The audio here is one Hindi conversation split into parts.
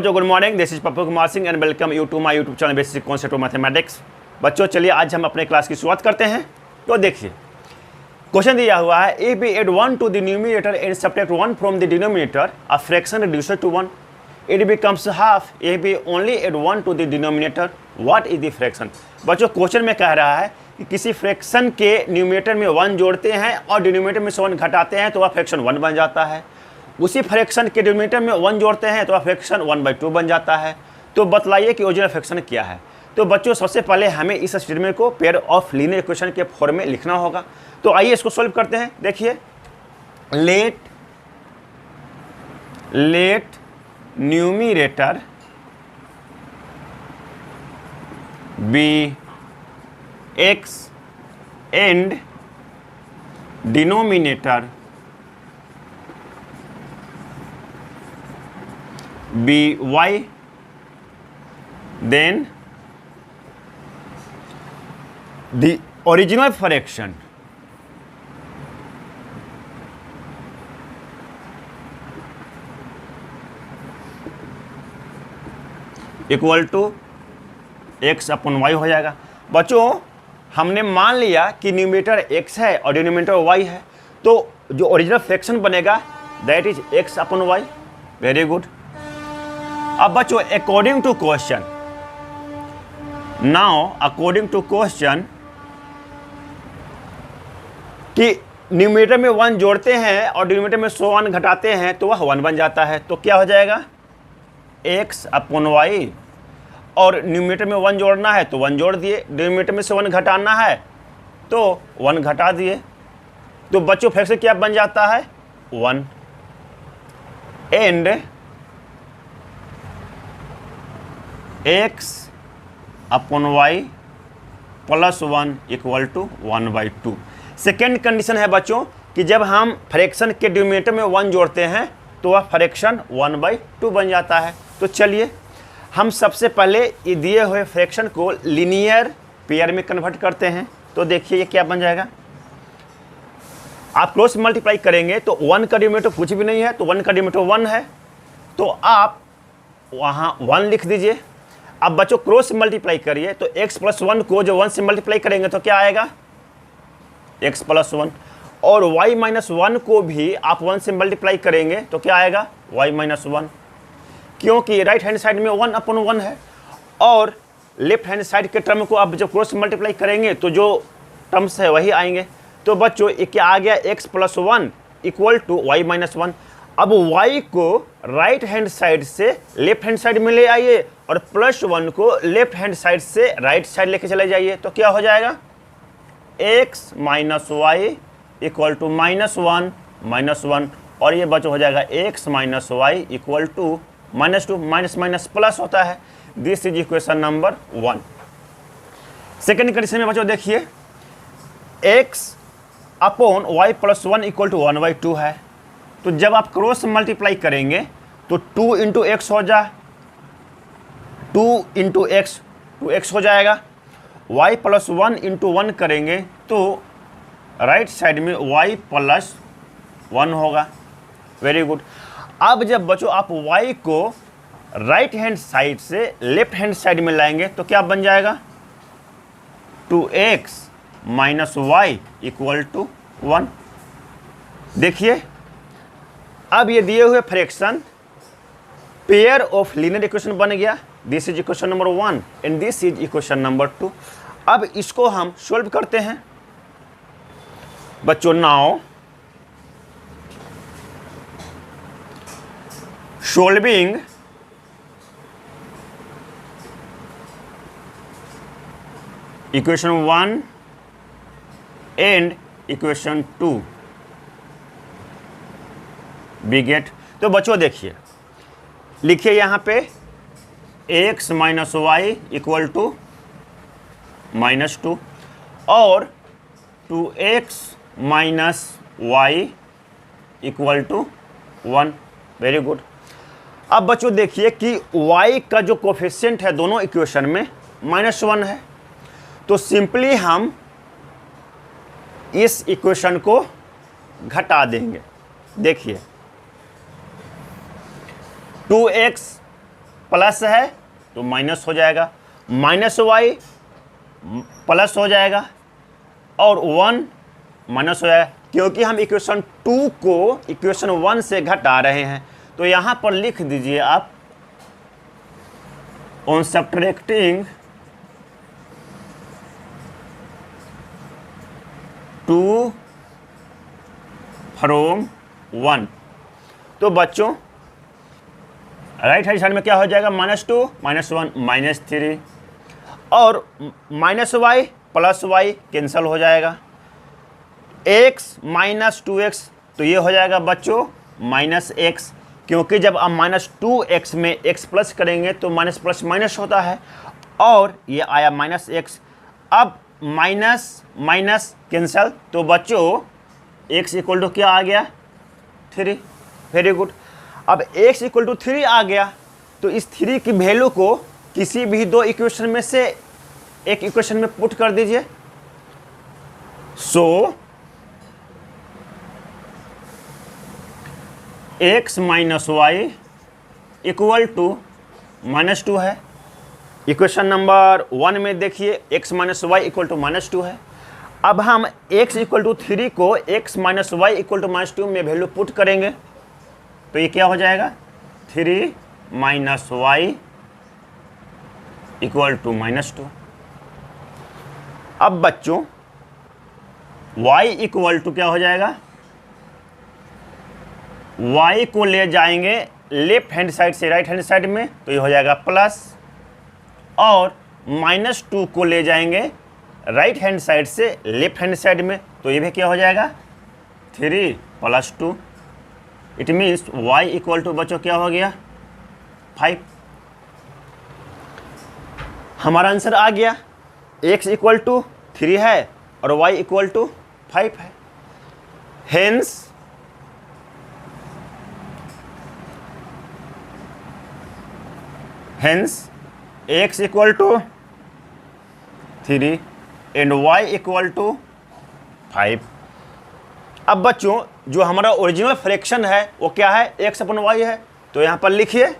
Good morning, this is Pappu Kumar Singh and welcome you to my YouTube channel basic concept of mathematics. बच्चों चलिए आज हम अपने क्लास की शुरुआत करते हैं। तो देखिए क्वेश्चन दिया हुआ है, if we add 1 to the numerator and subtract 1 from the denominator, a fraction reduced to 1, it becomes half. If we only add 1 to the denominator, what is the fraction. बच्चों क्वेश्चन में कह रहा है कि किसी फ्रैक्शन के न्यूमरेटर में 1 जोड़ते हैं और डिनोमिनेटर में से 1 घटाते हैं तो वह फ्रैक्शन 1 बन जाता है। उसी फ्रैक्शन के डिनोमिनेटर में 1 जोड़ते हैं तो वह फ्रैक्शन 1/2 बन जाता है। तो बतलाइए कि ओरिजिनल फ्रैक्शन क्या है। तो बच्चों सबसे पहले हमें इस स्टेटमेंट को पेयर ऑफ लीनियर इक्वेशन के फॉर्म में लिखना होगा। तो आइए इसको सॉल्व करते हैं। देखिए, let numerator be x and denominator be y, then the original fraction equal to x upon y हो जाएगा। बच्चों हमने मान लिया कि न्यूमरेटर x है और डिनोमिनेटर y है, तो जो ओरिजिनल फ्रैक्शन बनेगा that is x upon y। Very good. अब बच्चों according to question, now according to question कि न्यूमरेटर में 1 जोड़ते हैं और डिनोमिनेटर में 100 घटाते हैं तो वह 1 बन जाता है। तो क्या हो जाएगा x अपॉन y, और न्यूमरेटर में 1 जोड़ना है तो 1 जोड़ दिए, डिनोमिनेटर में से 1 घटाना है तो 1 घटा दिए। तो बच्चों फ्रैक्शन क्या बन जाता है 1 and x upon y plus 1 equal to 1/2। Second condition है बच्चों कि जब हम फ्रैक्शन के डिनोमिनेटर में 1 जोड़ते हैं तो वह फ्रैक्शन 1/2 बन जाता है। तो चलिए हम सबसे पहले ये दिए हुए फ्रैक्शन को लीनियर पेयर में कन्वर्ट करते हैं। तो देखिए ये क्या बन जाएगा, आप क्रॉस मल्टीप्लाई करेंगे तो 1 का डिनोमिनेटर कुछ भी नहीं है तो 1 का डिनोमिनेटर 1 है, तो आप वहाँ 1 लिख दीजिए। अब बच्चों क्रॉस मल्टीप्लाई करिए तो x प्लस 1 को जो 1 से मल्टीप्लाई करेंगे तो क्या आएगा x प्लस 1, और y माइनस 1 को भी आप 1 से मल्टीप्लाई करेंगे तो क्या आएगा y माइनस 1, क्योंकि राइट हैंड साइड में 1 अपॉन 1 है और लेफ्ट हैंड साइड के टर्म को आप जब क्रॉस मल्टीप्लाई करेंगे तो जो टर्म्स है वही आएंगे। तो बच्चों ये क्या आ गया x plus 1 equal to y minus 1। अब y को राइट हैंड साइड से लेफ्ट हैंड साइड में ले आइए और प्लस 1 को लेफ्ट हैंड साइड से राइट साइड लेके चले जाइए तो क्या हो जाएगा x minus y equal to -1 -1, और ये बच्चों हो जाएगा x minus y equal to -2, minus minus plus होता है। This is equation number 1। Second condition में बच्चों देखिए x upon y plus 1 equal to 1/2 है। तो जब आप क्रॉस मल्टीप्लाई करेंगे तो 2 इंटू एक्स हो जाए, 2 इंटू एक्स 2x हो जाएगा। y प्लस 1 इंटू 1 करेंगे तो राइट साइड में y प्लस 1 होगा। Very good. अब जब बच्चों आप y को राइट हैंड साइड से लेफ्ट हैंड साइड में लाएंगे तो क्या बन जाएगा 2x minus y equal to 1। देखिए अब ये दिए हुए fraction pair of linear equation बन गया। This is equation number 1 and this is equation number 2। अब इसको हम सॉल्व करते हैं बच्चों। Now solving equation 1 and equation 2 we get. तो बच्चों देखिए लिखिए यहाँ पे x minus y equal to -2 और 2x minus y equal to 1। Very good. अब बच्चों देखिए कि y का जो कोफिशिएंट है दोनों इक्वेशन में -1 है, तो सिंपली हम इस इक्वेशन को घटा देंगे। देखिए 2x प्लस है तो माइनस हो जाएगा, माइनस वाई प्लस हो जाएगा और 1 माइनस हो जाएगा, क्योंकि हम इक्वेशन 2 को इक्वेशन 1 से घटा रहे हैं। तो यहां पर लिख दीजिए आप ऑन सब्ट्रैक्टिंग 2 फ्रॉम 1। तो बच्चों राइट हैंड साइड में क्या हो जाएगा, -2 -1 -3 और minus y plus y cancel हो जाएगा, x माइनस 2x तो ये हो जाएगा बच्चों -x, क्योंकि जब आप -2x में x प्लस करेंगे तो माइनस प्लस माइनस होता है और ये आया -x। अब माइनस माइनस कैंसिल, तो बच्चों x इक्वल टू क्या आ गया 3। Very good. अब x इक्वल टू 3 आ गया तो इस 3 की वैल्यू को किसी भी दो इक्वेशन में से एक इक्वेशन में पुट कर दीजिए। So x minus y equal to -2 है। इक्वेशन नंबर 1 में देखिए x minus y equal to -2 है। अब हम x इक्वल टू 3 को x minus y equal to -2 में वैल्यू पुट करेंगे तो ये क्या हो जाएगा 3 माइनस वाई इक्वल टू -2। अब बच्चों y इक्वल टू क्या हो जाएगा, y को ले जाएंगे लेफ्ट हैंड साइड से राइट हैंड साइड में तो ये हो जाएगा प्लस, और -2 को ले जाएंगे राइट हैंड साइड से लेफ्ट हैंड साइड में तो ये भी क्या हो जाएगा 3 + 2। It means y equal to बच्चों क्या हो गया 5। हमारा आंसर आ गया, x इक्वल टू 3 है और y इक्वल टू 5 है। Hence x equal to 3 and y equal to 5। अब बच्चों जो हमारा ओरिजिनल फ्रैक्शन है वो क्या है, x/y है, तो यहां पर लिखिए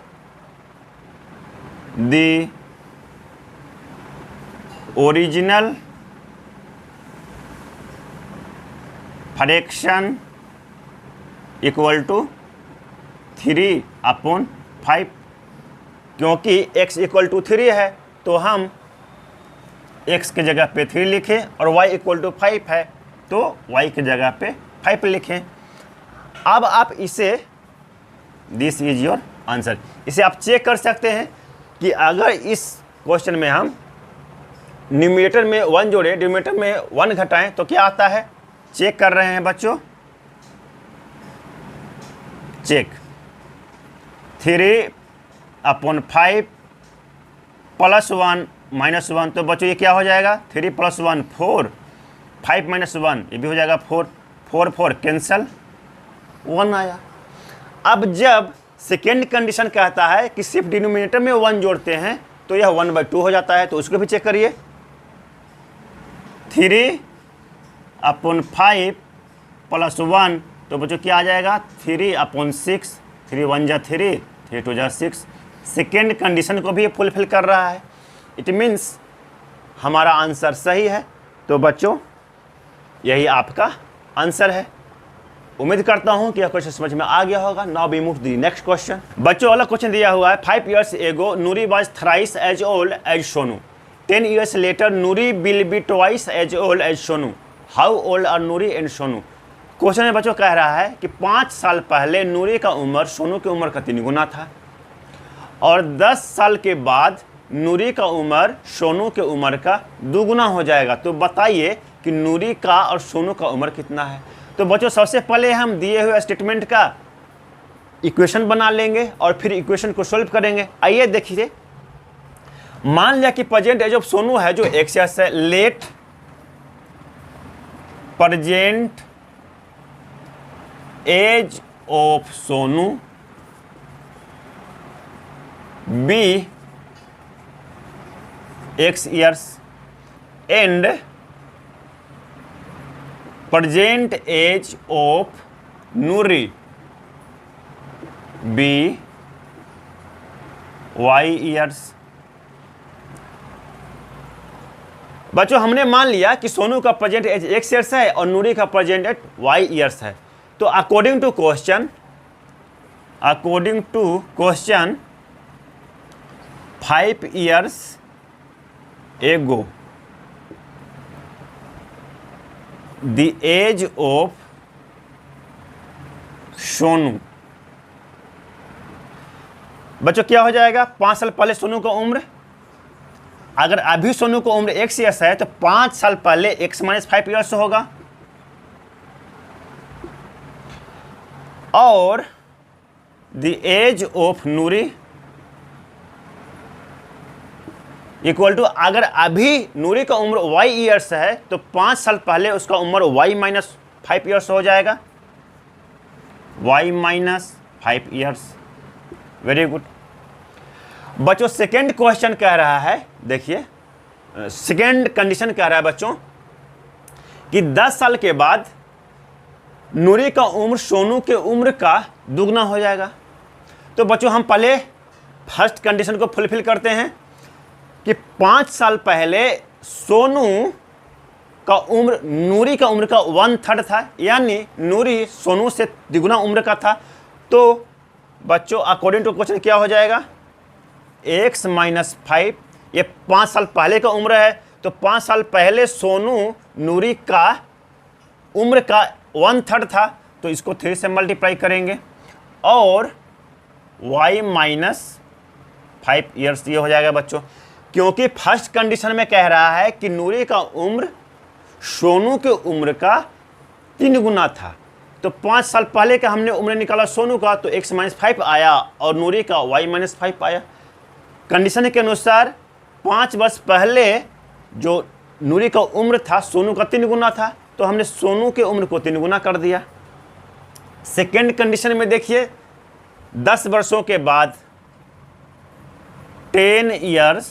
the original fraction equal to 3/5। क्योंकि x इक्वल टू 3 है तो हम x की जगह पे 3 लिखें और y इक्वल टू 5 है तो y की जगह पे 5 लिखें। अब आप इसे दिस इज योर आंसर, इसे आप चेक कर सकते हैं कि अगर इस क्वेश्चन में हम न्यूमरेटर में 1 जोड़े डिनोमिनेटर में 1 घटाएं तो क्या आता है। चेक कर रहे हैं बच्चों, चेक 3/5 + 1 -1 तो बच्चों ये क्या हो जाएगा 3 + 1 4, 5 - 1 ये भी हो जाएगा 4, 4 4 कैंसल 1 आया। अब जब सेकेंड कंडीशन कहता है कि सिर्फ डिनोमिनेटर में 1 जोड़ते हैं तो यह 1/2 हो जाता है, तो उसको भी चेक करिए 3/5 + 1 तो बच्चों क्या आ जाएगा 3/6, 3 1 जा 3, 3 2 जा 6। सेकेंड कंडीशन को भी फुलफिल कर रहा है, इट मीन्स हमारा आंसर सही है। तो बच्चों यही आपका आंसर है। उम्मीद करता हूं कि यह क्वेश्चन समझ में आ गया होगा। Now we move to the next question. बच्चों वाला क्वेश्चन दिया हुआ है 5 years ago Nuri was thrice as old as Sonu. 10 years later Nuri will be twice as old as Sonu. How old are Nuri and Sonu? Question में बच्चों कह रहा है कि 5 साल पहले नूरी का उम्र सोनू की उम्र का 3 गुना था और 10 साल के बाद नूरी का उम्र सोनू के उम्र का 2 गुना हो जाएगा। तो बताइए कि नूरी का और सोनू का उम्र कितना है। तो बच्चों सबसे पहले हम दिए हुए स्टेटमेंट का इक्वेशन बना लेंगे और फिर इक्वेशन को सॉल्व करेंगे। आइए देखिए, मान लिया कि प्रेजेंट एज ऑफ सोनू है जो x है, let present age of Sonu be x years and present age of Nuri be y years. बच्चों हमने मान लिया कि सोनू का प्रेजेंट एज एक्स ईयर्स है और नूरी का प्रेजेंट एज वाई ईयर्स है। तो according to question 5 years ago the age of Sonu. बच्चों क्या हो जाएगा, 5 साल पहले सोनू का उम्र, अगर अभी सोनू का उम्र x ईयर्स है तो 5 साल पहले x माइनस 5 ईयर्स होगा। और the age of Noori equal to, अगर अभी नूरी का उम्र y ईयर्स है तो 5 साल पहले उसका उम्र y माइनस 5 ईयर्स हो जाएगा, y minus 5 years. Very good. बच्चों सेकेंड क्वेश्चन कह रहा है, देखिए सेकेंड कंडीशन कह रहा है बच्चों कि 10 साल के बाद नूरी का उम्र सोनू के उम्र का दुगना हो जाएगा। तो बच्चों हम पहले फर्स्ट कंडीशन को फुलफिल करते हैं कि 5 साल पहले सोनू का उम्र नूरी का उम्र का 1/3 था, यानी नूरी सोनू से द्विगुना उम्र का था। तो बच्चों अकॉर्डिंग टू क्वेश्चन क्या हो जाएगा, x माइनस 5, ये 5 साल पहले का उम्र है, तो 5 साल पहले सोनू नूरी का उम्र का 1/3 था, तो इसको 3 से मल्टीप्लाई करेंगे और y माइनस 5 ईयर्स ये हो जाएगा बच्चों। क्योंकि फर्स्ट कंडीशन में कह रहा है कि नूरी का उम्र सोनू के उम्र का 3 गुना था, तो 5 साल पहले का हमने उम्र निकाला सोनू का, तो x माइनस 5 आया और नूरी का y माइनस 5 आया। कंडीशन के अनुसार 5 वर्ष पहले जो नूरी का उम्र था सोनू का 3 गुना था, तो हमने सोनू के उम्र को 3 गुना कर दिया। सेकेंड कंडीशन में देखिए 10 वर्षों के बाद 10 years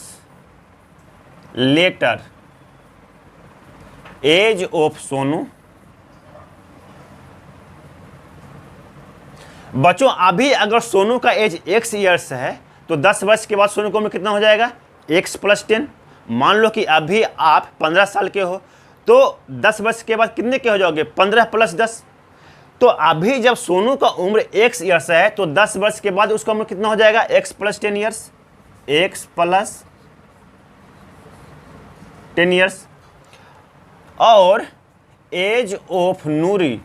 later age of Sonu. बच्चों अभी अगर सोनू का एज x ईयर्स है तो 10 वर्ष के बाद सोनू को उम्र कितना हो जाएगा, x + 10। मान लो कि अभी आप 15 साल के हो तो 10 वर्ष के बाद कितने के हो जाओगे, 15 + 10। तो अभी जब सोनू का उम्र x ईयर्स है तो 10 वर्ष के बाद उसका उम्र कितना हो जाएगा, x + 10 ईयर्स, x + 10 ईयर्स। और एज ऑफ नूरी,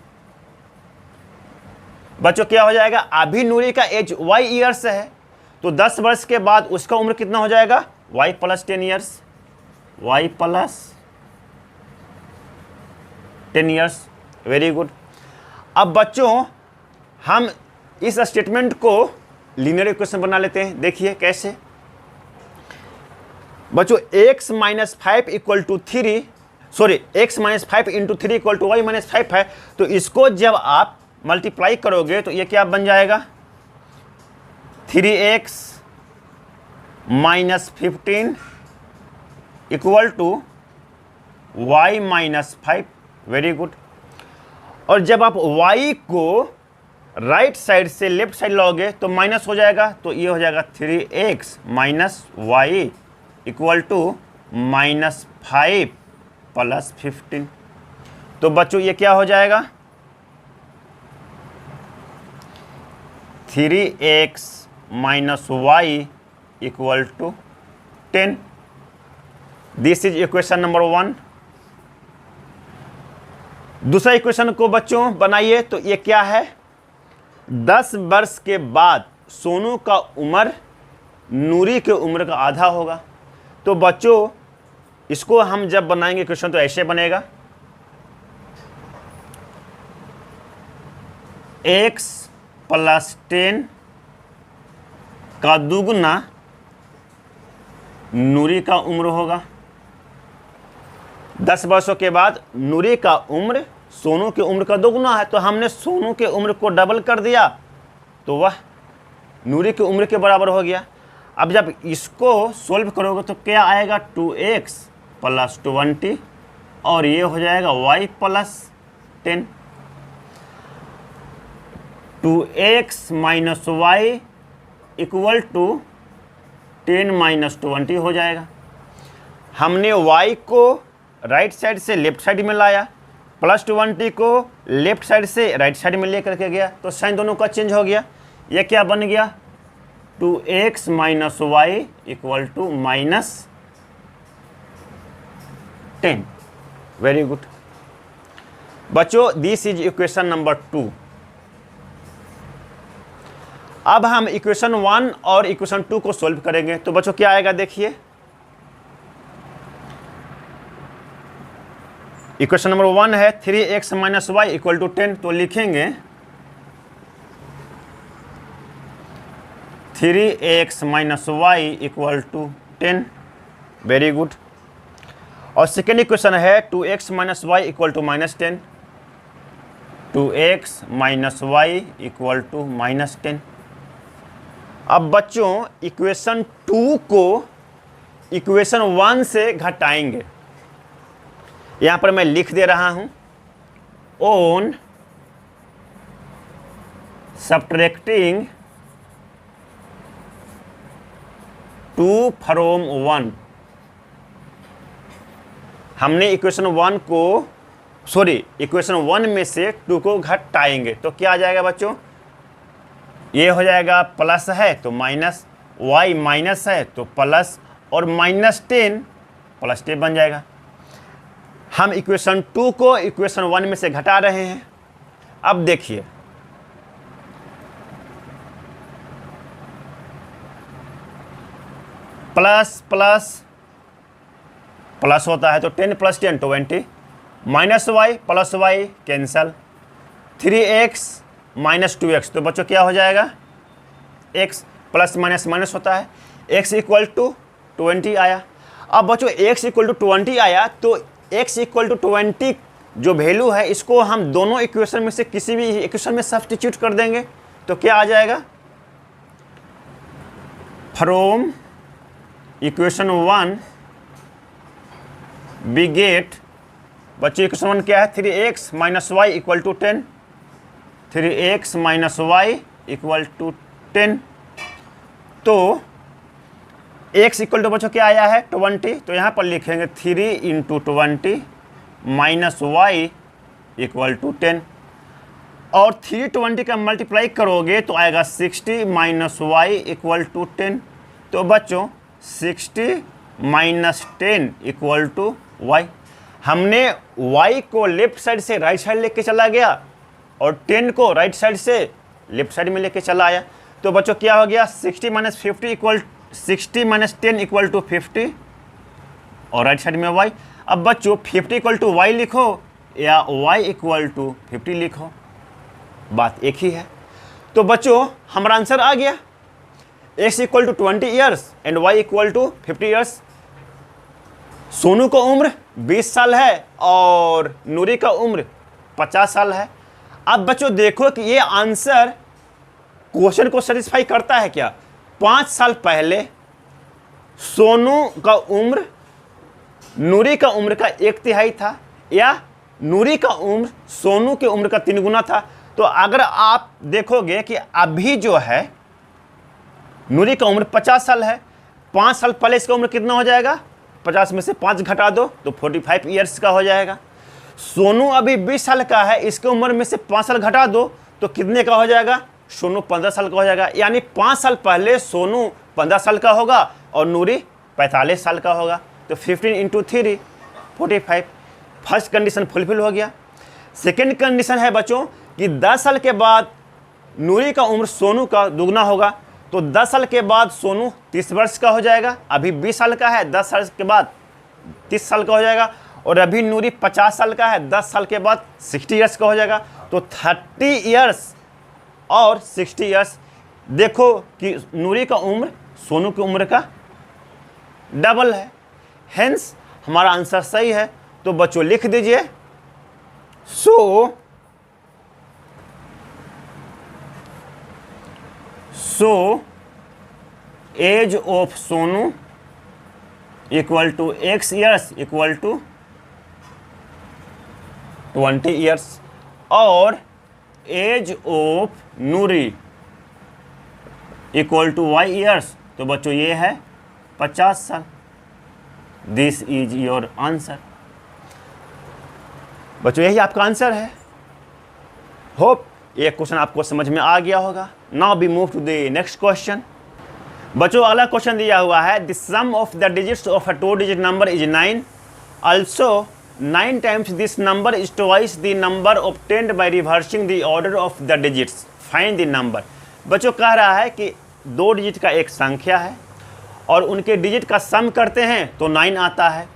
बच्चों क्या हो जाएगा, अभी नूरी का एज y ईयर्स है तो 10 वर्ष के बाद उसका उम्र कितना हो जाएगा, y + 10 years, y + 10 years. Very good. अब बच्चों हम इस स्टेटमेंट को लीनियर इक्वेशन बना लेते हैं। देखिए कैसे बच्चों, x minus 5 equal to 3, sorry x minus 5 into 3 equal to y minus 5 है, तो इसको जब आप मल्टीप्लाई करोगे तो ये क्या बन जाएगा, 3x minus 15 equal to y minus 5। Very good. और जब आप y को राइट साइड से लेफ्ट साइड लाओगे तो माइनस हो जाएगा, तो ये हो जाएगा 3x minus y equal to minus 5 + 15। तो बच्चों ये क्या हो जाएगा, 3x minus y equal to 10। This is equation number 1। दूसरा इक्वेशन को बच्चों बनाइए, तो ये क्या है, 10 वर्ष के बाद सोनू का उम्र नूरी के उम्र का आधा होगा। तो बच्चों इसको हम जब बनाएंगे इक्वेशन तो ऐसे बनेगा, x + 10 का दुगना नूरी का उम्र होगा। 10 वर्षों के बाद नूरी का उम्र सोनू के उम्र का दोगुना है, तो हमने सोनू के उम्र को डबल कर दिया तो वह नूरी की उम्र के बराबर हो गया। अब जब इसको सोल्व करोगे तो क्या आएगा, 2x + 20 और ये हो जाएगा y + 10। 2x minus y equal to 10 minus 20 हो जाएगा। हमने y को राइट साइड से लेफ्ट साइड में लाया, प्लस 20 को लेफ्ट साइड से राइट साइड में लेकर के गया, तो साइन दोनों का चेंज हो गया। ये क्या बन गया, 2x minus y equal to -10। Very good बच्चों, दिस इज इक्वेशन नंबर 2। अब हम इक्वेशन 1 और इक्वेशन 2 को सोल्व करेंगे। तो बच्चों क्या आएगा, देखिए इक्वेशन नंबर 1 है 3x minus y equal to 10, तो लिखेंगे 3x minus y equal to 10। Very good. और सेकेंड इक्वेशन है 2x minus y equal to -10, 2x minus y equal to -10। अब बच्चों इक्वेशन 2 को इक्वेशन 1 से घटाएंगे। यहां पर मैं लिख दे रहा हूं, ऑन सब्ट्रैक्टिंग 2 फ्रॉम 1। हमने इक्वेशन 1 में से 2 को घटाएंगे, तो क्या आ जाएगा बच्चों, ये हो जाएगा प्लस है तो माइनस, y माइनस है तो प्लस, और -10 प्लस 10 बन जाएगा। हम इक्वेशन 2 को इक्वेशन 1 में से घटा रहे हैं। अब देखिए प्लस प्लस प्लस होता है तो 10 plus 10 20, minus y plus y cancel, 3x minus 2x, तो बच्चों क्या हो जाएगा, x प्लस माइनस माइनस होता है, x इक्वल टू 20 आया। अब बच्चों x इक्वल टू 20 आया तो x इक्वल टू 20 जो वैल्यू है इसको हम दोनों इक्वेशन में से किसी भी इक्वेशन में सब्स्टिट्यूट कर देंगे, तो क्या आ जाएगा, फ्रॉम इक्वेशन 1 वी गेट, बच्चों इक्वेशन 1 क्या है, 3x minus y equal to 10, 3x minus y equal to 10। तो x इक्वल टू बच्चों क्या आया है 20, तो यहाँ पर लिखेंगे 3 into 20 minus y equal to 10, और 320 का मल्टीप्लाई करोगे तो आएगा 60 माइनस वाई इक्वल टू 10। तो बच्चों 60 माइनस 10 इक्वल टू वाई। हमने y को लेफ्ट साइड से राइट साइड लेके चला गया और 10 को राइट साइड से लेफ्ट साइड में लेके चला आया। तो बच्चों क्या हो गया, 60 माइनस 10 इक्वल टू 50 और राइट साइड में y। अब बच्चों 50 इक्वल टू y लिखो या y इक्वल टू 50 लिखो, बात एक ही है। तो बच्चों हमारा आंसर आ गया, x equal to 20 years and y equal to 50 years. Sonu का उम्र 20 साल है और नूरी का उम्र 50 साल है। अब बच्चों देखो कि ये आंसर क्वेश्चन को सेटिस्फाई करता है क्या। 5 साल पहले सोनू का उम्र नूरी का उम्र का 1/3 था, या नूरी का उम्र सोनू के उम्र का 3 गुना था। तो अगर आप देखोगे कि अभी जो है नूरी का उम्र 50 साल है, 5 साल पहले इसका उम्र कितना हो जाएगा, 50 में से 5 घटा दो तो 45 ईयर्स का हो जाएगा। सोनू अभी 20 साल का है, इसके उम्र में से 5 साल घटा दो तो कितने का हो जाएगा, सोनू 15 साल का हो जाएगा। यानी 5 साल पहले सोनू 15 साल का होगा और नूरी 45 साल का होगा। तो 15 इंटू 3 45। फर्स्ट कंडीशन फुलफिल हो गया। सेकेंड कंडीशन है बच्चों कि 10 साल के बाद नूरी का उम्र सोनू का दुगना होगा। तो 10 साल के बाद सोनू 30 वर्ष का हो जाएगा, अभी 20 साल का है, 10 साल के बाद 30 साल का हो जाएगा। और अभी नूरी 50 साल का है, 10 साल के बाद 60 ईयर्स का हो जाएगा। तो 30 ईयर्स और 60 ईयर्स। देखो कि नूरी का उम्र सोनू की उम्र का डबल है, हेंस हमारा आंसर सही है। तो बच्चों लिख दीजिए, so age of Sonu equal to x years equal to 20 years, और age of Noori equal to y years. तो बच्चों ये है 50 साल। This is your answer. बच्चों यही आपका आंसर है। होप ये क्वेश्चन आपको समझ में आ गया होगा। Now we move to the next question. बच्चों अगला क्वेश्चन दिया हुआ है, the sum of the digits of a 2 digit number is 9, also 9 times this number is twice the number obtained by reversing the order of the digits, find the number। बच्चों कह रहा है कि 2 डिजिट का एक संख्या है और उनके डिजिट का सम करते हैं तो 9 आता है,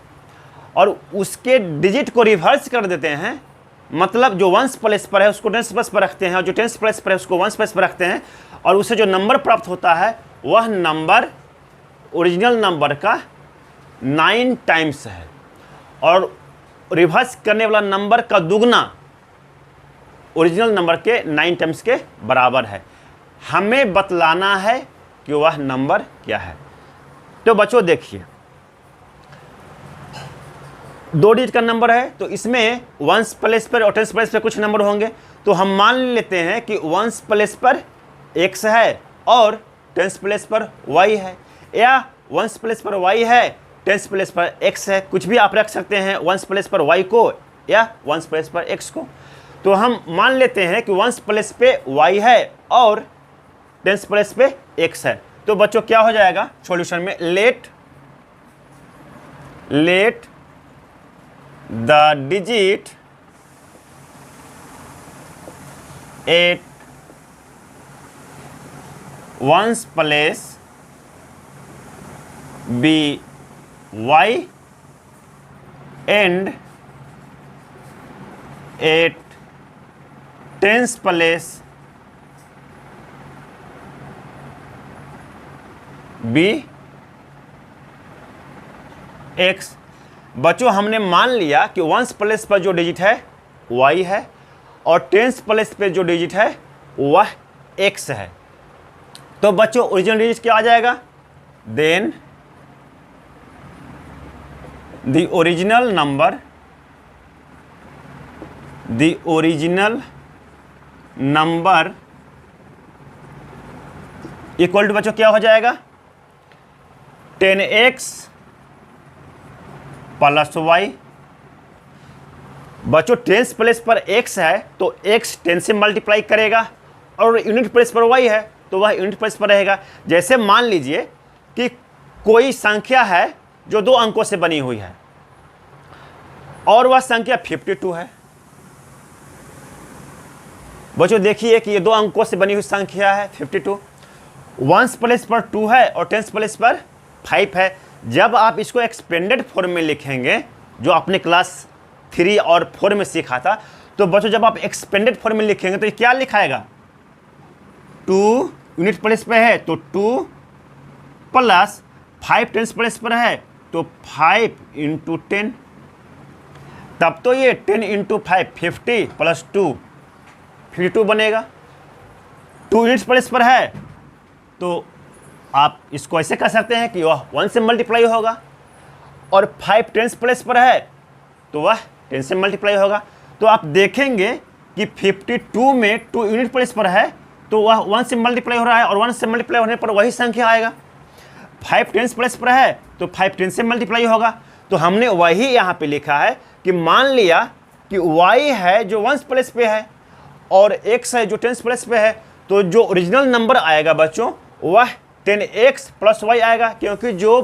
और उसके डिजिट को रिवर्स कर देते हैं, मतलब जो वंस प्लेस पर है उसको टेंस प्लेस पर रखते हैं और जो टेंस प्लेस पर है उसको वंस प्लेस पर रखते हैं, और उससे जो नंबर प्राप्त होता है वह नंबर ओरिजिनल नंबर का 9 टाइम्स है, और रिवर्स करने वाला नंबर का दुगना ओरिजिनल नंबर के 9 टाइम्स के बराबर है। हमें बतलाना है कि वह नंबर क्या है। तो बच्चों देखिए, 2 डिजिट का नंबर है तो इसमें वंस प्लेस पर और टेंस प्लेस पर कुछ नंबर होंगे, तो हम मान लेते हैं कि वंस प्लेस पर x है और टेंस प्लेस पर y है, या वंस प्लेस पर y है टेंस प्लेस पर x है, कुछ भी आप रख सकते हैं वंस प्लेस पर y को या वंस प्लेस पर x को। तो हम मान लेते हैं कि वंस प्लेस पे y है और टेंस प्लेस पे x है। तो बच्चों क्या हो जाएगा सॉल्यूशन में, let the digit at ones place be y and at tens place b x। बच्चों हमने मान लिया कि वंस प्लेस पर जो डिजिट है y है और टेंस प्लेस पे जो डिजिट है वह x है। तो बच्चों ओरिजिनल डिजिट क्या आ जाएगा, then the original number equal to बच्चों क्या हो जाएगा, 10x प्लस y। बच्चों टेंस प्लेस पर x है तो x 10 से मल्टीप्लाई करेगा, और यूनिट प्लेस पर y है तो वह यूनिट प्लेस पर रहेगा। जैसे मान लीजिए कि कोई संख्या है जो 2 अंकों से बनी हुई है और वह संख्या 52 है। बच्चों देखिए कि ये 2 अंकों से बनी हुई संख्या है 52, वंस प्लेस पर 2 है और टेंस प्लेस पर 5 है। जब आप इसको एक्सपेंडेड फॉर्म में लिखेंगे, जो आपने क्लास 3 और 4 में सीखा था, तो बच्चों जब आप एक्सपेंडेड फॉर्म में लिखेंगे तो ये क्या लिखाएगा, 2 यूनिट प्लेस पे है तो 2 प्लस 5 टेंस प्लेस पर है तो 5 इंटू 10, तब तो ये 10 इंटू 5 50 प्लस 2 52 बनेगा। 2 यूनिट्स प्लेस पर है तो आप इसको ऐसे कर सकते हैं कि वह 1 से मल्टीप्लाई होगा, और 5 टेंस प्लेस पर है तो वह 10 से मल्टीप्लाई होगा। तो आप देखेंगे कि 52 में 2 यूनिट प्लेस पर है तो वह 1 से मल्टीप्लाई हो रहा है, और 1 से मल्टीप्लाई होने पर वही संख्या आएगा। 5 टेंस प्लेस पर है तो 5 10 से मल्टीप्लाई होगा। तो हमने वही यहाँ पे लिखा है कि मान लिया कि y है जो वंस प्लेस पे है और x है जो टेंस प्लेस पे है, तो जो ओरिजिनल नंबर आएगा बच्चों वह 10x प्लस y आएगा, क्योंकि जो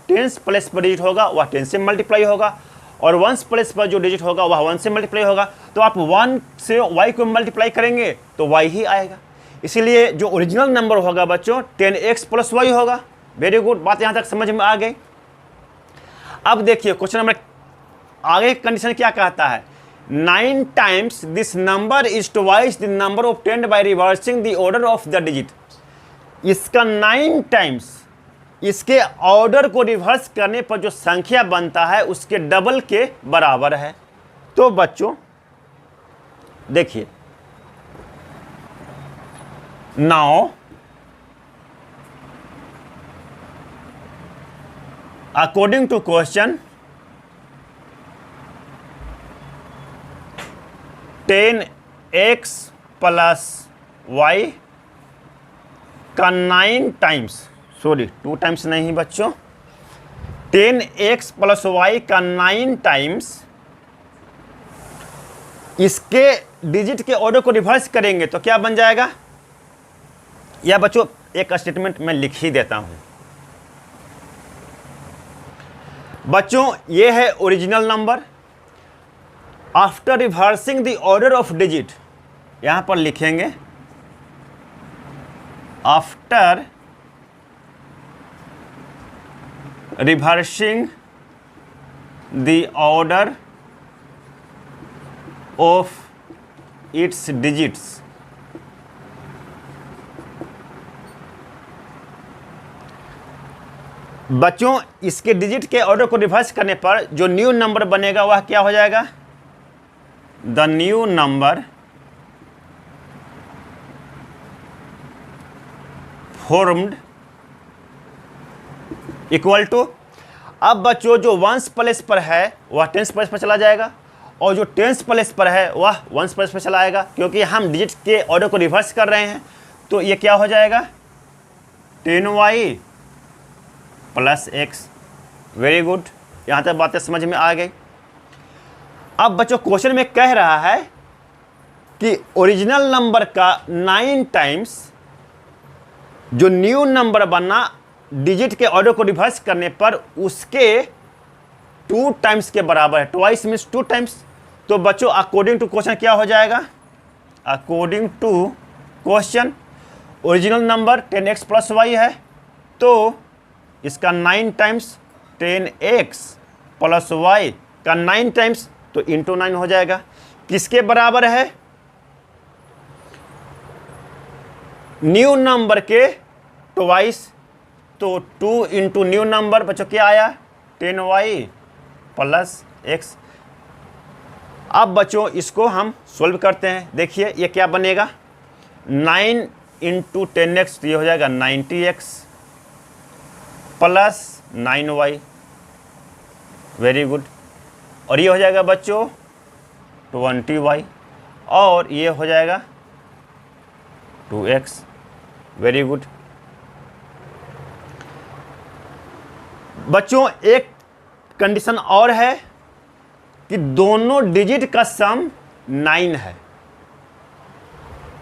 टेंस प्लेस पर डिजिट होगा वह 10 से मल्टीप्लाई होगा और वंस प्लेस पर जो डिजिट होगा वह 1 से मल्टीप्लाई होगा। तो आप 1 से y को मल्टीप्लाई करेंगे तो y ही आएगा। इसीलिए जो ओरिजिनल नंबर होगा बच्चों 10x प्लस y होगा। वेरी गुड, बात यहाँ तक समझ में आ गई। अब देखिए क्वेश्चन नंबर आगे कंडीशन क्या कहता है, 9 times this number is twice the number obtained by reversing the order of the digit. इसका 9 टाइम्स इसके ऑर्डर को रिवर्स करने पर जो संख्या बनता है उसके डबल के बराबर है। तो बच्चों देखिए, now according to question 10x plus y का 9 टाइम्स, सॉरी 2 टाइम्स नहीं बच्चों, 10x प्लस वाई का 9 टाइम्स, इसके डिजिट के ऑर्डर को रिवर्स करेंगे तो क्या बन जाएगा? या बच्चों एक स्टेटमेंट मैं लिख ही देता हूं। बच्चों ये है original number, after reversing the order of digit, यहां पर लिखेंगे after reversing the order of its digits, बच्चों इसके डिजिट के ऑर्डर को रिवर्स करने पर जो न्यू नंबर बनेगा वह क्या हो जाएगा? The new number formed equal to, अब बच्चों जो वंस प्लेस पर है वह टेंस प्लेस पर चला जाएगा और जो टेंस प्लेस पर है वह वंस प्लेस पर चला आएगा, क्योंकि हम डिजिट के ऑर्डर को रिवर्स कर रहे हैं। तो ये क्या हो जाएगा? 10y plus x. Very good, यहाँ तक बातें समझ में आ गई। अब बच्चों क्वेश्चन में कह रहा है कि ओरिजिनल नंबर का 9 टाइम्स जो न्यू नंबर बना डिजिट के ऑर्डर को रिवर्स करने पर उसके 2 टाइम्स के बराबर है। Twice means 2 times. तो बच्चों अकॉर्डिंग टू क्वेश्चन क्या हो जाएगा? According to question original number 10x plus y है, तो इसका 9 टाइम्स 10x प्लस वाई का 9 टाइम्स तो इंटू 9 हो जाएगा। किसके बराबर है? न्यू नंबर के ट्वाइस, तो 2 इंटू न्यू नंबर बच्चों क्या आया? 10y plus x. अब बच्चों इसको हम सोल्व करते हैं। देखिए ये क्या बनेगा? 9 इंटू 10x तो ये हो जाएगा 90x plus 9y। Very good. और ये हो जाएगा बच्चों 20y और ये हो जाएगा 2x। Very good. बच्चों एक कंडीशन और है कि दोनों डिजिट का सम 9 है।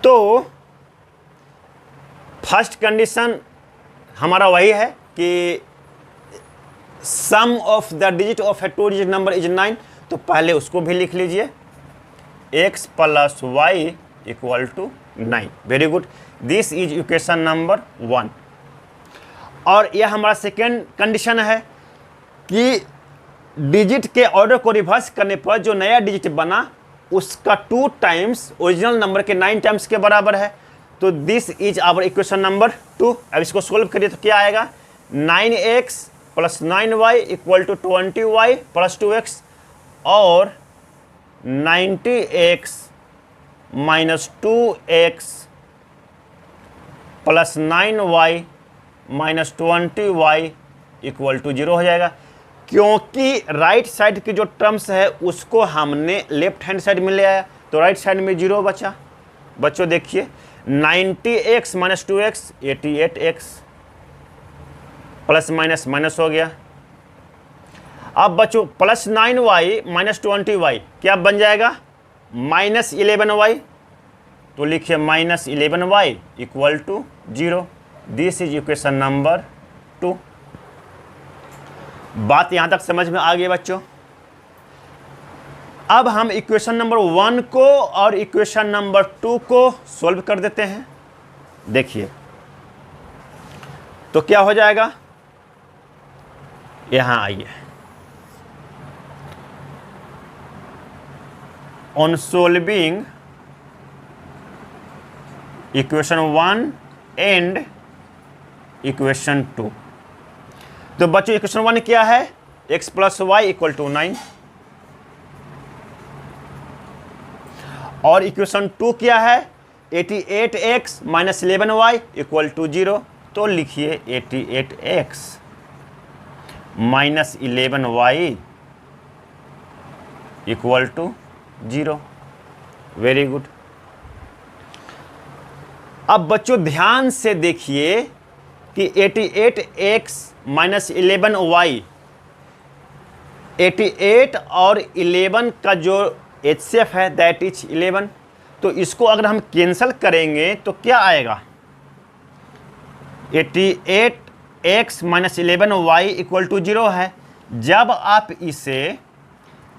तो फर्स्ट कंडीशन हमारा वही है कि sum of the digit of a 2 digit number is 9। तो पहले उसको भी लिख लीजिए, x plus y equal to 9। Very good, this is equation number 1। और यह हमारा सेकेंड कंडीशन है कि डिजिट के ऑर्डर को रिवर्स करने पर जो नया डिजिट बना उसका 2 टाइम्स ओरिजिनल नंबर के 9 टाइम्स के बराबर है। तो this is our equation number 2। अब इसको सोल्व करिए तो क्या आएगा? 9x plus 9y equal to 20y plus 2x और 90x minus 2x plus 9y minus 20y equal to 0 हो जाएगा, क्योंकि राइट साइड की जो टर्म्स है उसको हमने लेफ्ट हैंड साइड में ले आया, तो राइट साइड में 0 बचा। बच्चों देखिए 90x minus 2x 88x plus minus minus हो गया। अब बच्चों प्लस 9y माइनस 20y क्या बन जाएगा? Minus 11y। तो लिखिए minus 11y equal to 0। This is equation number 2। बात यहां तक समझ में आ गई बच्चों। अब हम इक्वेशन नंबर 1 को और इक्वेशन नंबर 2 को सॉल्व कर देते हैं। देखिए तो क्या हो जाएगा? यहां आइए, on solving equation 1 and equation 2। तो बच्चों इक्वेशन 1 क्या है? x plus y equal to 9 और इक्वेशन 2 क्या है? 88x minus 11y equal to 0। तो लिखिए 88x minus 11y equal to 0। Very good. अब बच्चों ध्यान से देखिए कि 88x माइनस 11y 88 और 11 का जो HCF है दैट इज 11। तो इसको अगर हम कैंसिल करेंगे तो क्या आएगा, 88x minus 11y equal to 0 है। जब आप इसे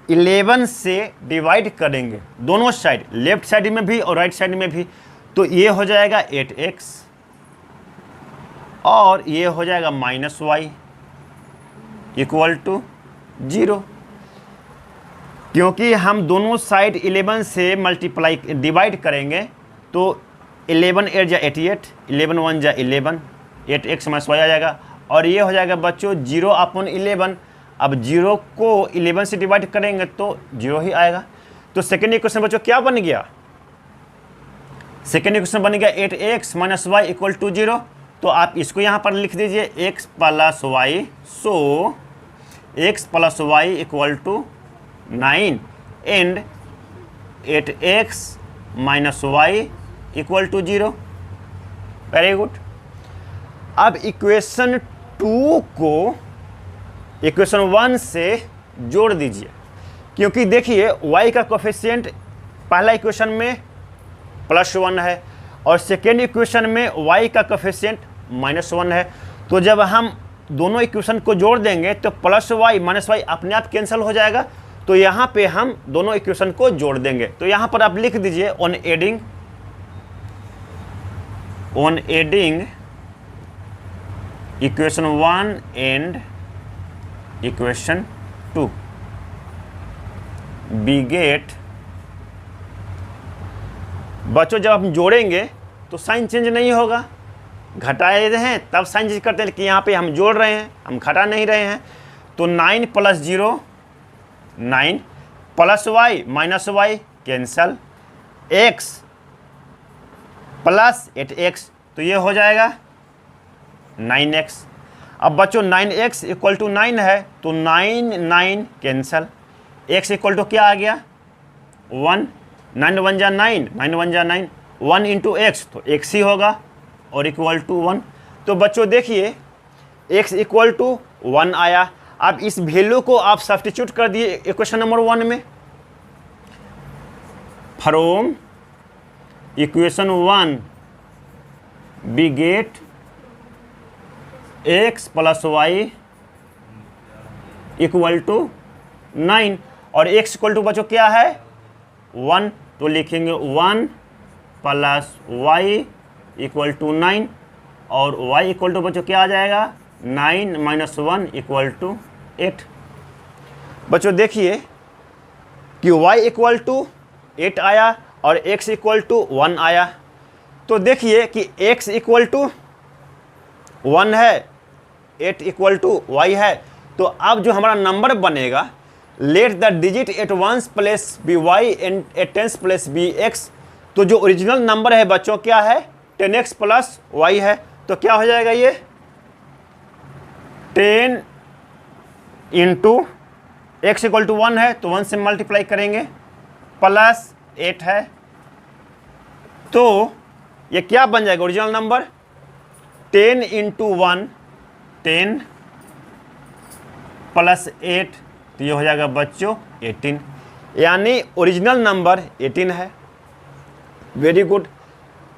11 से डिवाइड करेंगे दोनों साइड, लेफ्ट साइड में भी और राइट साइड में भी, तो ये हो जाएगा 8x और ये हो जाएगा माइनस y इक्वल टू 0। क्योंकि हम दोनों साइड 11 से मल्टीप्लाई डिवाइड करेंगे तो 11 8 जा 88, 11 1 जा 11, 8x माइनस y आ जाएगा और ये हो जाएगा बच्चों 0/11। अब 0 को 11 से डिवाइड करेंगे तो 0 ही आएगा। तो सेकेंड इक्वेशन बच्चों क्या बन गया, सेकेंड इक्वेशन बन गया 8x minus y equal to 0। तो आप इसको यहाँ पर लिख दीजिए x plus y, so x plus y equal to 9 and 8x minus y equal to 0। Very good. अब इक्वेशन 2 को इक्वेशन 1 से जोड़ दीजिए, क्योंकि देखिए y का कोफिशिएंट पहला इक्वेशन में +1 है और सेकेंड इक्वेशन में y का कोफिशिएंट -1 है। तो जब हम दोनों इक्वेशन को जोड़ देंगे तो +y माइनस वाई अपने आप कैंसिल हो जाएगा। तो यहाँ पे हम दोनों इक्वेशन को जोड़ देंगे। तो यहाँ पर आप लिख दीजिए on adding equation 1 and equation 2 we get, बच्चों जब हम जोड़ेंगे तो साइन चेंज नहीं होगा, घटाए हैं तब साइन चेंज करते हैं, लेकिन यहाँ पे हम जोड़ रहे हैं, हम घटा नहीं रहे हैं। तो 9 + 0 9 plus y minus y cancel, x plus 8x तो ये हो जाएगा 9x। अब बच्चों 9x इक्वल टू 9 है तो 9 9 कैंसल, x इक्वल टू क्या आ गया 1, 9 1 जा 9, 9 1 जा 9, 1 इंटू एक्स तो x ही होगा और इक्वल टू 1। तो बच्चों देखिए x इक्वल टू 1 आया। अब इस वैल्यू को आप सब्स्टिट्यूट कर दिए इक्वेशन नंबर 1 में। From equation 1 we get x plus y equal to 9 और x इक्वल टू बच्चों क्या है 1, तो लिखेंगे 1 प्लस वाई इक्वल टू 9 और y इक्वल टू बच्चों क्या आ जाएगा 9 माइनस 1 इक्वल टू 8। बच्चों देखिए कि y इक्वल टू 8 आया और x इक्वल टू 1 आया। तो देखिए कि x इक्वल टू 1 है, 8 इक्वल टू y है। तो अब जो हमारा नंबर बनेगा, let the digit at ones place be y and at tens place be x. तो जो ओरिजिनल नंबर है बच्चों क्या है 10x प्लस वाई है। तो क्या हो जाएगा ये 10 इंटू एक्स इक्वल टू 1 है तो 1 से मल्टीप्लाई करेंगे प्लस 8 है। तो ये क्या बन जाएगा ओरिजिनल नंबर 10 इंटू 1 10 प्लस 8 तो ये हो जाएगा बच्चों 18, यानी ओरिजिनल नंबर 18 है। Very good.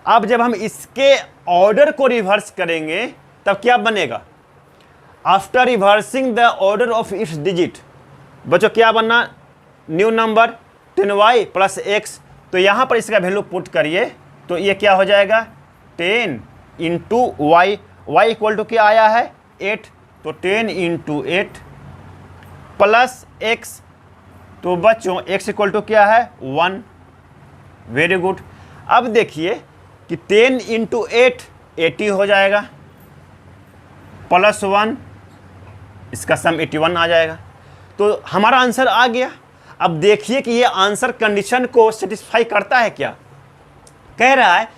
अब जब हम इसके ऑर्डर को रिवर्स करेंगे तब क्या बनेगा, after reversing the order of its digit बच्चों क्या बनना new number 10y plus x। तो यहाँ पर इसका वैल्यू पुट करिए तो ये क्या हो जाएगा 10 into y, y equal to क्या आया है 8, तो 10 इंटू 8 प्लस x। तो बच्चों x इक्वल टू क्या है 1। Very good. अब देखिए कि 10 इंटू 8 80 हो जाएगा प्लस 1 इसका सम 81 आ जाएगा। तो हमारा आंसर आ गया। अब देखिए कि ये आंसर कंडीशन को सेटिस्फाई करता है क्या। कह रहा है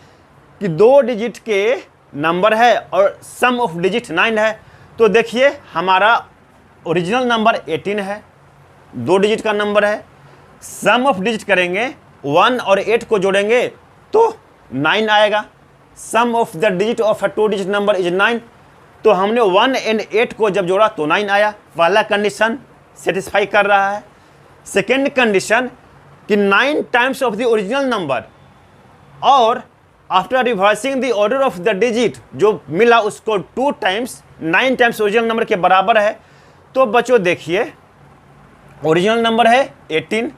कि 2 डिजिट के नंबर है और सम ऑफ डिजिट 9 है। तो देखिए हमारा ओरिजिनल नंबर 18 है, 2 डिजिट का नंबर है, सम ऑफ डिजिट करेंगे 1 और 8 को जोड़ेंगे तो 9 आएगा। Sum of the digit of a 2 digit number is 9। तो हमने 1 एंड 8 को जब जोड़ा तो 9 आया। पहला कंडीशन सेटिस्फाई कर रहा है। सेकेंड कंडीशन कि 9 times of the original number, और after reversing the order of the digit जो मिला उसको 2 टाइम्स 9 टाइम्स ओरिजिनल नंबर के बराबर है। तो बच्चों देखिए ओरिजिनल नंबर है 18,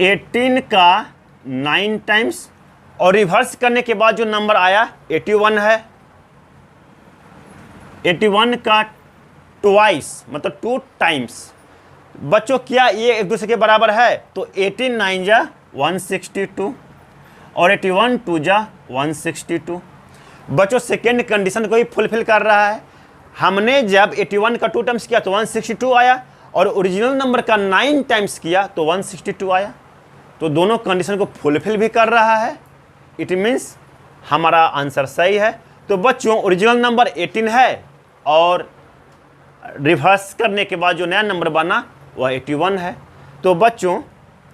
18 का 9 टाइम्स और रिवर्स करने के बाद जो नंबर आया 81 है। 81 का ट्वाइस मतलब 2 टाइम्स। बच्चों क्या ये एक दूसरे के बराबर है? तो 18 9 जा 162 और 81 2 जा 162। बच्चों सेकेंड कंडीशन को ही फुलफिल कर रहा है। हमने जब 81 का 2 टाइम्स किया तो 162 आया और ओरिजिनल नंबर का 9 टाइम्स किया तो 162 आया। तो दोनों कंडीशन को फुलफिल भी कर रहा है। इट मीन्स हमारा आंसर सही है। तो बच्चों ओरिजिनल नंबर 18 है और रिवर्स करने के बाद जो नया नंबर बना वह 81 है। तो बच्चों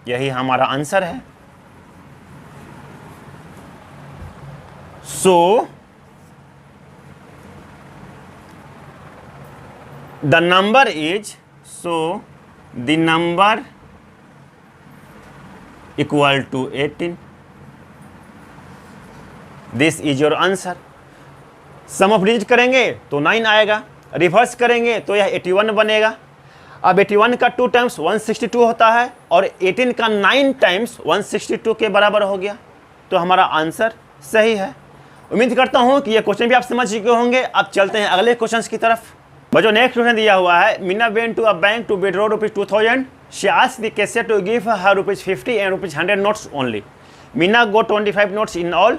यही हमारा आंसर है। So the number equal to 18। This is your answer. Sum of digit करेंगे तो 9 आएगा, रिवर्स करेंगे तो यह 81 बनेगा। अब 81 का 2 टाइम्स 162 होता है और 18 का 9 टाइम्स 162 के बराबर हो गया। तो हमारा आंसर सही है। उम्मीद करता हूं कि यह क्वेश्चन भी आप समझ चुके होंगे। अब चलते हैं अगले क्वेश्चन की तरफ। बच्चों नेक्स्ट क्वेश्चन दिया हुआ है, Meena went to a bank to withdraw ₹2000. She asked the cashier to give her ₹50 and ₹100 notes only. Meena got 25 notes in all.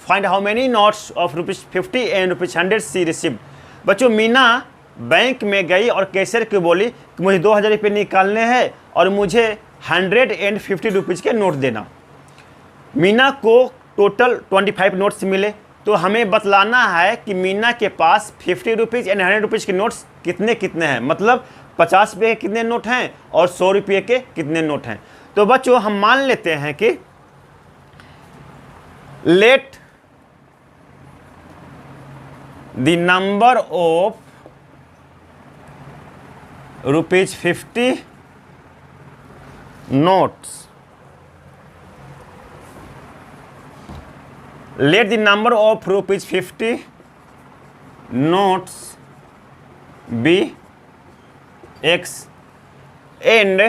Find how many notes of ₹50 and ₹100 she received. बच्चों मीना बैंक में गई और कैशियर को बोली कि मुझे 2000 रुपये निकालने हैं और मुझे 150 रुपीज़ के नोट देना। मीना को टोटल 25 नोट्स मिले। तो हमें बतलाना है कि मीना के पास 50 रुपीज़ एंड 100 रुपीज़ के नोट्स कितने कितने हैं, मतलब 50 रुपये के कितने नोट हैं और 100 रुपये के कितने नोट हैं। तो बच्चों हम मान लेते हैं कि let the number of ₹50 notes, let the number of ₹50 notes be X and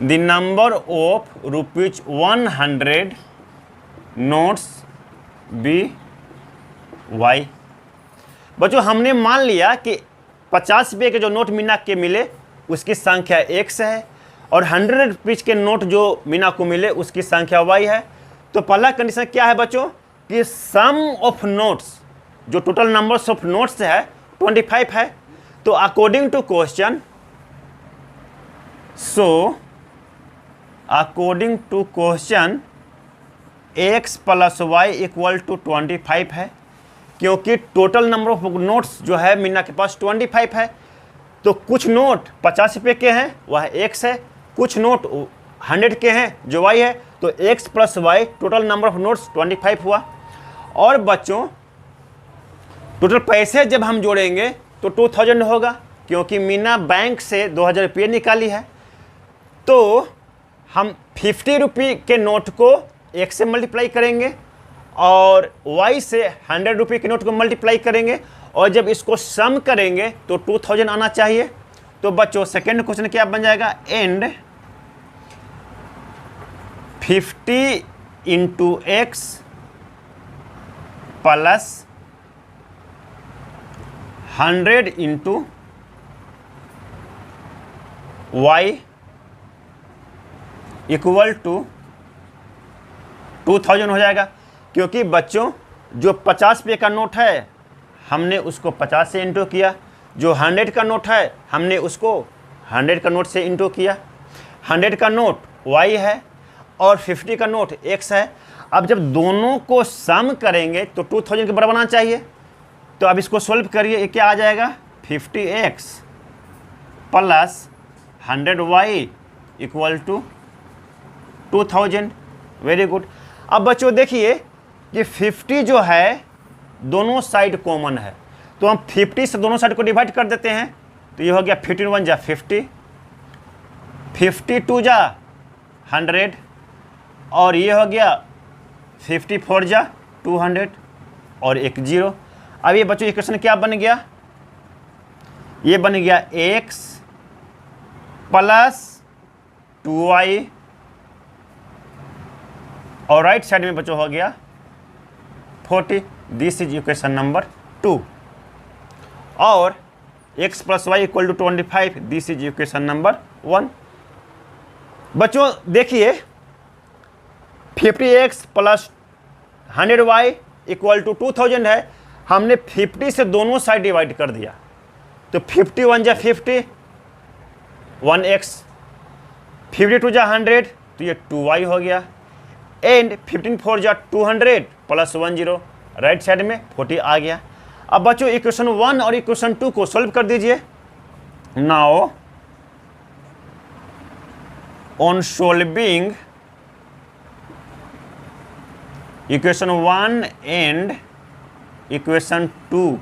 the number of ₹100 notes be Y। बच्चों हमने मान लिया कि 50 रुपये के जो नोट मीना के मिले उसकी संख्या X है और 100 रुपीज़ के नोट जो मीना को मिले उसकी संख्या Y है। तो पहला कंडीशन क्या है बच्चों कि सम ऑफ नोट्स, जो टोटल नंबर्स ऑफ नोट्स है 25 है। तो according to question, according to question X + Y = 25 है, क्योंकि टोटल नंबर ऑफ नोट्स जो है मीना के पास 25 है। तो कुछ नोट 50 रुपये के हैं वह X है, कुछ नोट 100 के हैं जो Y है। तो X + Y total number of notes 25 हुआ। और बच्चों टोटल पैसे जब हम जोड़ेंगे तो 2000 होगा, क्योंकि मीना बैंक से 2000 रुपये निकाली है। तो हम 50 रुपये के नोट को X से मल्टीप्लाई करेंगे और Y से 100 रुपये के नोट को मल्टीप्लाई करेंगे और जब इसको सम करेंगे तो 2000 आना चाहिए। तो बच्चों सेकेंड क्वेश्चन क्या बन जाएगा, एंड 50 × X + 100 × Y = 2000 हो जाएगा। क्योंकि बच्चों जो 50 रुपये का नोट है हमने उसको 50 से इंटू किया, जो 100 का नोट है हमने उसको 100 का नोट से इंटू किया। 100 का नोट Y है और 50 का नोट X है। अब जब दोनों को सम करेंगे तो 2000 के बराबर आना चाहिए। तो अब इसको सोल्व करिए, ये क्या आ जाएगा, 50X + 100Y = 2000। Very good. अब बच्चों देखिए कि 50 जो है दोनों साइड कॉमन है, तो हम 50 से दोनों साइड को डिवाइड कर देते हैं, तो ये हो गया 15 1 जा 50, 52 जा 100 और ये हो गया 54 जा 200 और एक 0। अब ये बच्चों इक्वेशन क्या बन गया, ये बन गया x प्लस 2y और राइट साइड में बच्चों हो गया 40। दिस इज इक्वेशन नंबर 2 और x plus y equal to 25, this is equation number 1। बच्चों देखिए 50x plus 100y equal to 2000 है, हमने 50 से दोनों साइड डिवाइड कर दिया, तो 51 जा 50 1x, 52 जा 100 तो ये 2y हो गया एंड 15 4 जा 200 प्लस 10 राइट साइड में 40 आ गया। अब बच्चों इक्वेशन 1 और इक्वेशन 2 को सॉल्व कर दीजिए। Now on solving equation 1 and equation 2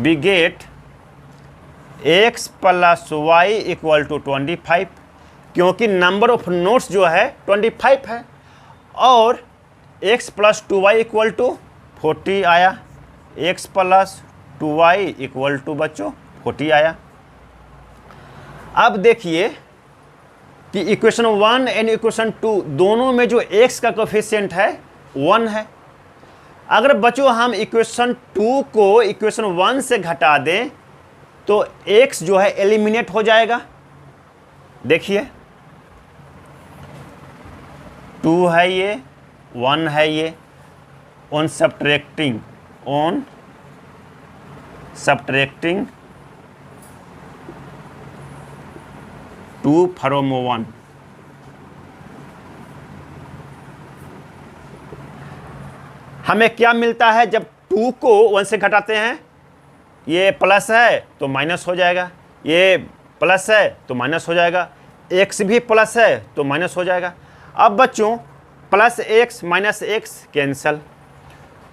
we get x plus y equal to 25, क्योंकि नंबर ऑफ नोट्स जो है 25 है और x plus 2y equal to 40 आया, x plus 2y equal to बच्चों 40 आया। अब देखिए कि इक्वेशन 1 एंड इक्वेशन 2 दोनों में जो x का कोफिशिएंट है 1 है। अगर बच्चों हम इक्वेशन 2 को इक्वेशन 1 से घटा दें तो x जो है एलिमिनेट हो जाएगा। देखिए 2 है ये, 1 है ये, ऑन सब्ट्रैक्टिंग 2 फ्रॉम 1, हमें क्या मिलता है जब 2 को 1 से घटाते हैं, ये प्लस है तो माइनस हो जाएगा, ये प्लस है तो माइनस हो जाएगा, x भी प्लस है तो माइनस हो जाएगा। अब बच्चों plus x minus x cancel,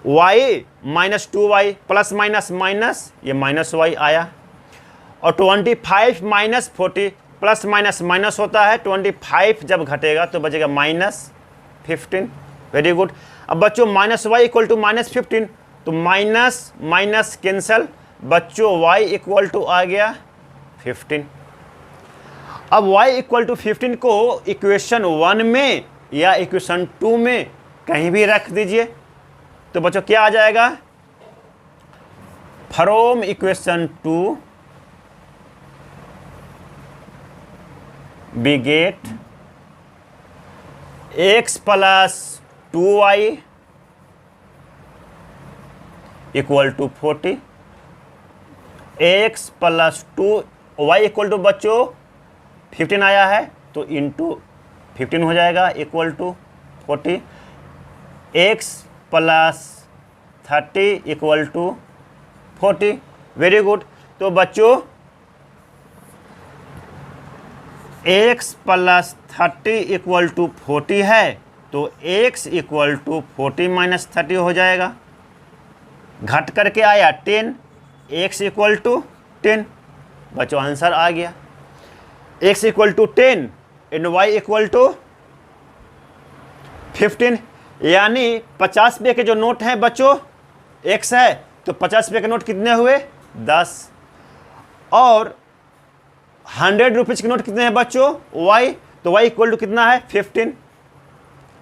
y minus 2y plus minus minus ये माइनस y आया और 25 माइनस 40 प्लस माइनस माइनस होता है, 25 जब घटेगा तो बचेगा माइनस 15। Very good. अब बच्चों minus y equal to minus 15, तो माइनस माइनस कैंसल, बच्चों y इक्वल टू आ गया 15। अब y इक्वल टू 15 को इक्वेशन 1 में या इक्वेशन 2 में कहीं भी रख दीजिए, तो बच्चों क्या आ जाएगा, from equation 2 we get x plus 2y equal to 40, x plus 2y equal to बच्चों 15 आया है तो इंटू 15 हो जाएगा equal to 40, x plus 30 equal to 40। Very good. तो बच्चों x प्लस 30 इक्वल टू 40 है तो x इक्वल टू 40 माइनस 30 हो जाएगा, घट करके आया 10, x इक्वल टू 10। बच्चों आंसर आ गया, x equal to 10 and y equal to 15, यानी 50 रुपये के जो नोट हैं बच्चों x है तो 50 रुपये के नोट कितने हुए 10 और 100 रुपीज़ के नोट कितने हैं बच्चों y, तो y इक्वल टू कितना है 15।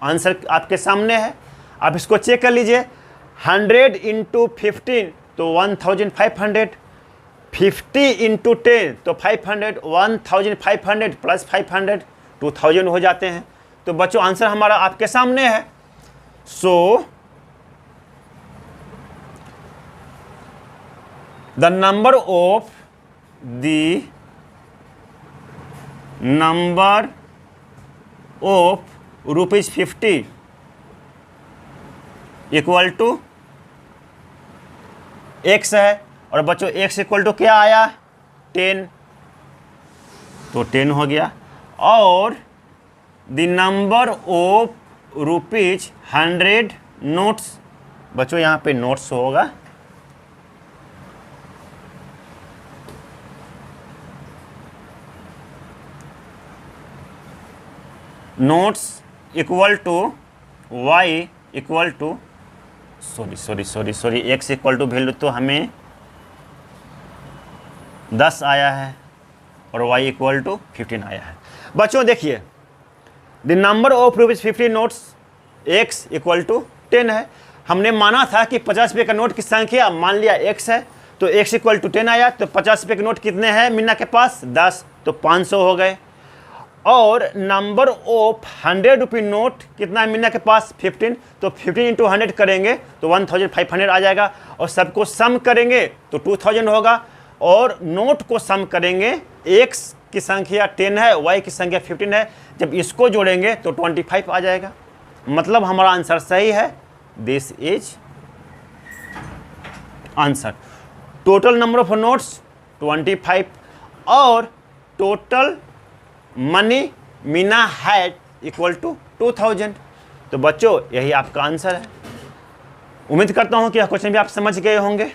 आंसर आपके सामने है, आप इसको चेक कर लीजिए। 100 इंटू 15 तो 1500, 50 इंटू 10 तो 500, 1500 प्लस 500 2000 हो जाते हैं। तो बच्चों आंसर हमारा आपके सामने है। So the number of ₹50 equal to x है और बच्चों x इक्वल टू क्या आया 10, तो 10 हो गया। और द नंबर ऑफ ₹100 नोट्स बच्चों यहाँ पे नोट्स होगा, notes equal to y equal to sorry x equal to value तो हमें 10 आया है और y इक्वल टू 15 आया है। बच्चों देखिए, the number of rupees 50 notes x equal to 10 है। हमने माना था कि 50 रुपये का नोट की संख्या मान लिया x है, तो x इक्वल टू 10 आया। तो 50 रुपये के नोट कितने हैं मीना के पास? 10, तो 500 हो गए। और नंबर ऑफ 100 रुपये नोट कितना है मीना के पास? 15, तो 15 इंटू 100 करेंगे तो 1500 आ जाएगा। और सबको सम करेंगे तो 2000 होगा। और नोट को सम करेंगे, x की संख्या 10 है, y की संख्या 15 है, जब इसको जोड़ेंगे तो 25 आ जाएगा। मतलब हमारा आंसर सही है। This is answer. Total number of notes 25 और total money Meena had equal to 2000। तो बच्चों यही आपका आंसर है। उम्मीद करता हूं कि यह क्वेश्चन भी आप समझ गए होंगे।